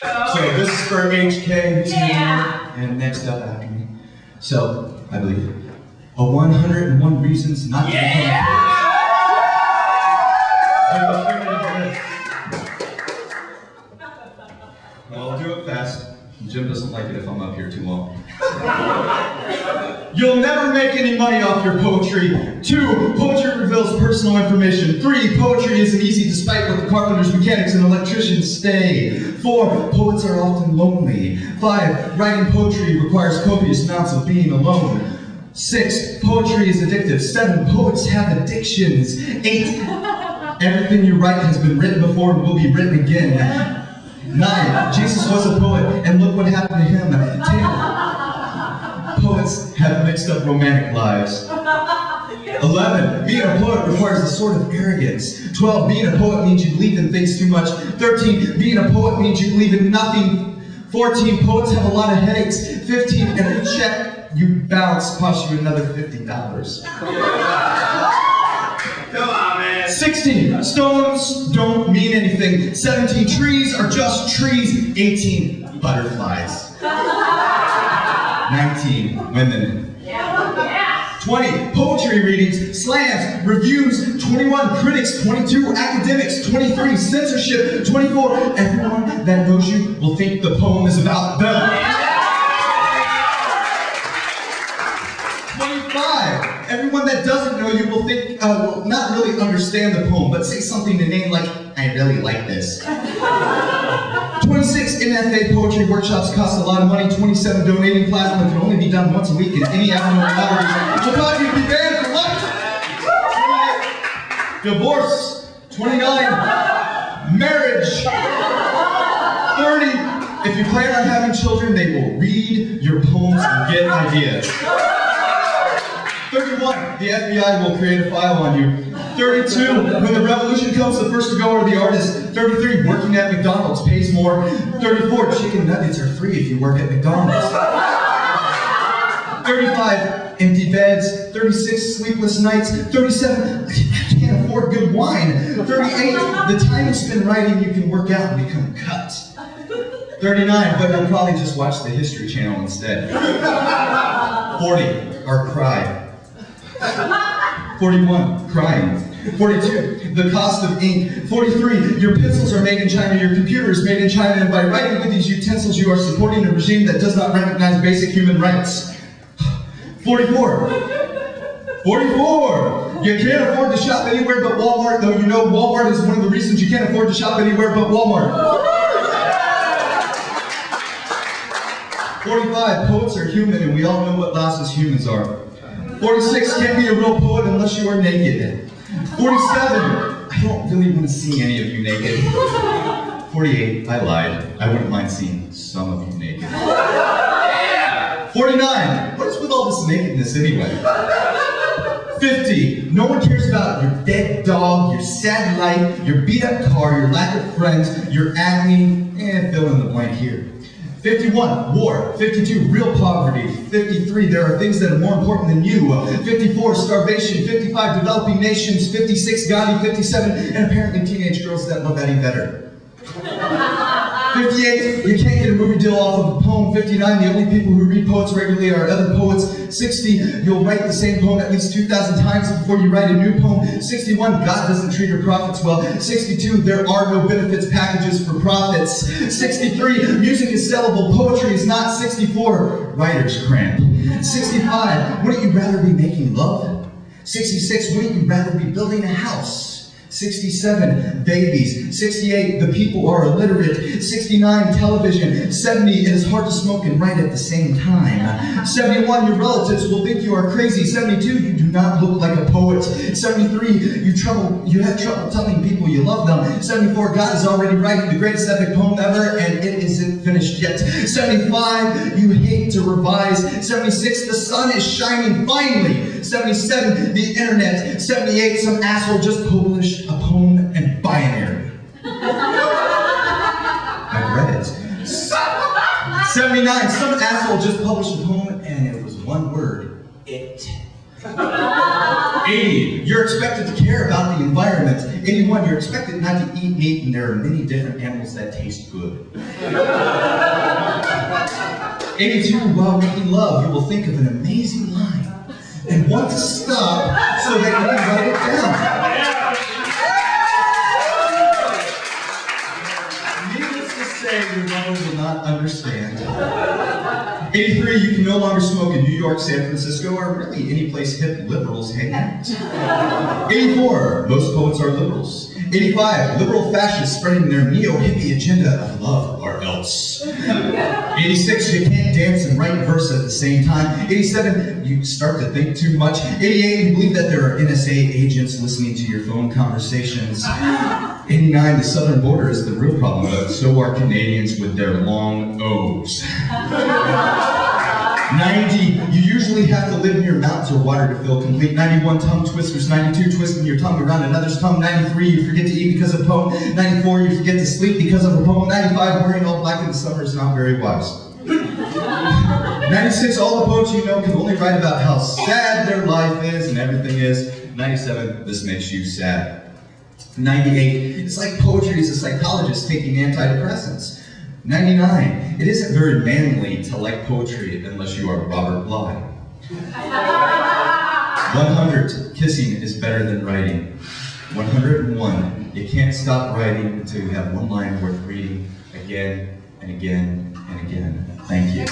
So this is for HK, who's here, and next up after me. So, I believe, 101 reasons not to become Well, I'll do it fast. Jim doesn't like it if I'm up here too long. You'll never make any money off your poetry. 2, poetry reveals personal information. 3, poetry isn't easy despite what the carpenters, mechanics, and electricians say. 4, poets are often lonely. 5, writing poetry requires copious amounts of being alone. 6, poetry is addictive. 7, poets have addictions. 8, everything you write has been written before and will be written again. 9, Jesus was a poet, and look what happened to him. 10, poets have mixed up romantic lives. 11, being a poet requires a sort of arrogance. 12, being a poet means you believe in things too much. 13, being a poet means you believe in nothing. 14, poets have a lot of headaches. 15, every check you bounce costs you another $50. Come on, man. 16, stones don't mean anything. 17, trees are just trees. 18, butterflies. 19, women. 20, poetry readings, slams, reviews. 21, critics. 22, academics. 23, censorship. 24, everyone that knows you will think the poem is about them. 25, everyone that doesn't know you will think, will not really understand the poem, but say something inane like, I really like this. 26, MFA poetry workshops cost a lot of money. 27, donating plasma can only be done once a week in any abnormal hours. Will cause you to be banned for life. 28, divorce. 29, marriage. 30, if you plan on having children, they will read your poems and get ideas. 31, the FBI will create a file on you. 32, when the revolution comes, the first to go are the artists. 33, working at McDonald's pays more. 34, chicken nuggets are free if you work at McDonald's. 35, empty beds. 36, sleepless nights. 37, I can't afford good wine. 38, the time you spend writing, you can work out and become cut. 39, but you'll probably just watch the History Channel instead. 40, or cry. 41, crying. 42, the cost of ink. 43, your pencils are made in China, your computer is made in China, and by writing with these utensils, you are supporting a regime that does not recognize basic human rights. 44, you can't afford to shop anywhere but Walmart, though you know Walmart is one of the reasons you can't afford to shop anywhere but Walmart. 45, poets are human, and we all know what lasses humans are. 46, can't be a real poet unless you are naked. 47, I don't really want to see any of you naked. 48, I lied. I wouldn't mind seeing some of you naked. 49, what is with all this nakedness anyway? 50, no one cares about your dead dog, your sad life, your beat up car, your lack of friends, your acne, and fill in the blank here. 51, war. 52, real poverty. 53, there are things that are more important than you. 54, starvation. 55, developing nations. 56, Gandhi. 57, and apparently teenage girls that love Eddie Vedder. 58, you can't get a movie deal off of a poem. 59, the only people who read poets regularly are other poets. 60, you'll write the same poem at least 2,000 times before you write a new poem. 61, God doesn't treat your prophets well. 62, there are no benefits packages for prophets. 63, music is sellable, poetry is not. 64, writer's cramp. 65, wouldn't you rather be making love? 66, wouldn't you rather be building a house? 67, babies. 68, the people are illiterate. 69, television. 70, it is hard to smoke and write at the same time. 71, your relatives will think you are crazy. 72, you do not look like a poet. 73, you have trouble telling people you love them. 74, God is already writing the greatest epic poem ever, and it isn't finished yet. 75, you hate to revise. 76, the sun is shining finally. 77, the internet. 78, some asshole just published a poem and binary. I've read it. 79, some asshole just published a poem and it was one word. It. 80, 80, you're expected to care about the environment. 81, you're expected not to eat meat, and there are many different animals that taste good. 82, while making love, you will think of an amazing line and want to stop so that you can write it down. Needless to say, your lover will not understand. 83, you can no longer smoke in New York, San Francisco, or really any place hip liberals hang out. 84, most poets are liberals. 85, liberal fascists spreading their neo-hippie agenda of love or else. 86, you can't dance and write verse at the same time. 87, you start to think too much. 88, you believe that there are NSA agents listening to your phone conversations. 89, the southern border is the real problem, but so are Canadians with their long O's. 90, you usually have to live near mountains or water to feel complete. 91, tongue twisters. 92, twisting your tongue around another's tongue. 93, you forget to eat because of a poem. 94, you forget to sleep because of a poem. 95, wearing all black in the summer is not very wise. 96, all the poets you know can only write about how sad their life is and everything is. 97, this makes you sad. 98, it's like poetry is a psychologist taking antidepressants. 99, it isn't very manly to like poetry unless you are Robert Bly. 100, kissing is better than writing. 101, you can't stop writing until you have one line worth reading again and again and again. Thank you.